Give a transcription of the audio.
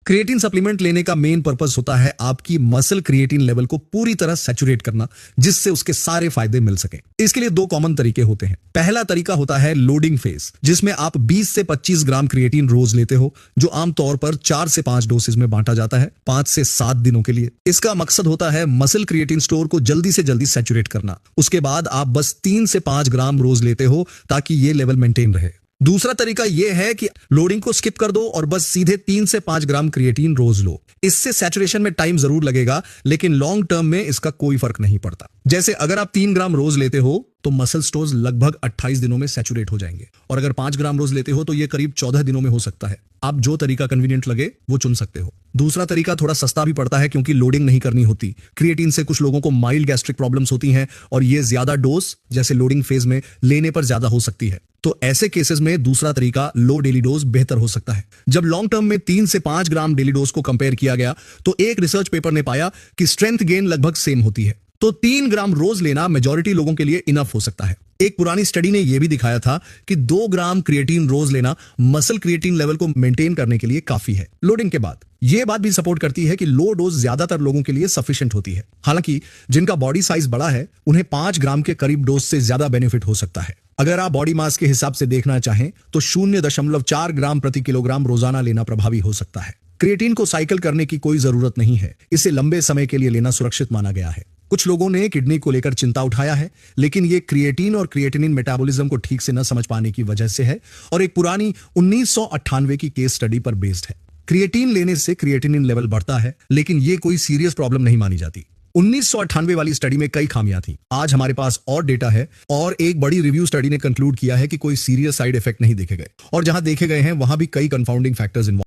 Creatine supplement लेने का main purpose होता है आपकी मसल क्रिएटिन लेवल को पूरी तरह सैचुरेट करना, जिससे उसके सारे फायदे मिल सके। इसके लिए दो कॉमन तरीके होते हैं। पहला तरीका होता है लोडिंग फेज, जिसमें आप 20 से 25 ग्राम क्रिएटिन रोज लेते हो, जो आमतौर पर 4 से 5 डोसेज में बांटा जाता है 5 से 7 दिनों के लिए। इसका मकसद होता है मसल क्रिएटिन स्टोर को जल्दी से जल्दी सैचुरेट करना। उसके बाद आप बस 3 से 5 ग्राम रोज लेते हो ताकि ये लेवल मेंटेन रहे। दूसरा तरीका यह है कि लोडिंग को स्किप कर दो और बस सीधे 3 से 5 ग्राम क्रिएटिन रोज लो। इससे सैचुरेशन में टाइम जरूर लगेगा, लेकिन लॉन्ग टर्म में इसका कोई फर्क नहीं पड़ता। जैसे अगर आप 3 ग्राम रोज लेते हो तो मसल स्टोर्स लगभग 28 दिनों में सैचुरेट हो जाएंगे, और अगर 5 ग्राम रोज लेते हो तो ये करीब 14 दिनों में हो सकता है। आप जो तरीका कन्वीनियंट लगे वो चुन सकते हो। दूसरा तरीका थोड़ा सस्ता भी पड़ता है, क्योंकि लोडिंग नहीं करनी होती। क्रिएटिन से कुछ लोगों को माइल्ड गैस्ट्रिक प्रॉब्लम्स होती हैं, और ये ज्यादा डोज जैसे लोडिंग फेज में लेने पर ज्यादा हो सकती है। तो ऐसे केसेस में दूसरा तरीका लो डेली डोज बेहतर हो सकता है। जब लॉन्ग टर्म में 3 से 5 ग्राम डेली डोज को कंपेयर किया गया तो एक रिसर्च पेपर ने पाया कि स्ट्रेंथ गेन लगभग सेम होती है। तो 3 ग्राम रोज लेना मेजॉरिटी लोगों के लिए इनफ हो सकता है। एक पुरानी स्टडी ने यह भी दिखाया था कि 2 ग्राम क्रिएटिन रोज लेना मसल क्रिएटिन लेवल को मेंटेन करने के लिए काफी है लोडिंग के बाद। यह बात भी सपोर्ट करती है कि लो डोज ज्यादातर लोगों के लिए सफिशिएंट होती है। हालांकि जिनका बॉडी साइज बड़ा है उन्हें 5 ग्राम के करीब डोज से ज्यादा बेनिफिट हो सकता है। अगर आप बॉडी मास के हिसाब से देखना चाहें तो 0.4 ग्राम प्रति किलोग्राम रोजाना लेना प्रभावी हो सकता है। क्रिएटिन को साइकिल करने की कोई जरूरत नहीं है। इसे लंबे समय के लिए लेना सुरक्षित माना गया है। कुछ लोगों ने किडनी को लेकर चिंता उठाया है, लेकिन ये क्रिएटिन और क्रिएटिनिन मेटाबॉलिज्म को ठीक से न समझ पाने की वजह से है, और एक पुरानी 1998 की केस स्टडी पर बेस्ड है। क्रिएटिन लेने से क्रिएटिनिन लेवल बढ़ता है, लेकिन ये कोई सीरियस प्रॉब्लम नहीं मानी जाती। 1998 वाली स्टडी में कई खामियां थी। आज हमारे पास और डेटा है, और एक बड़ी रिव्यू स्टडी ने कंक्लूड किया है कि कोई सीरियस साइड इफेक्ट नहीं देखे गए, और जहां देखे गए हैं वहां भी कई कंफाउंडिंग फैक्टर्स इन्वॉल्व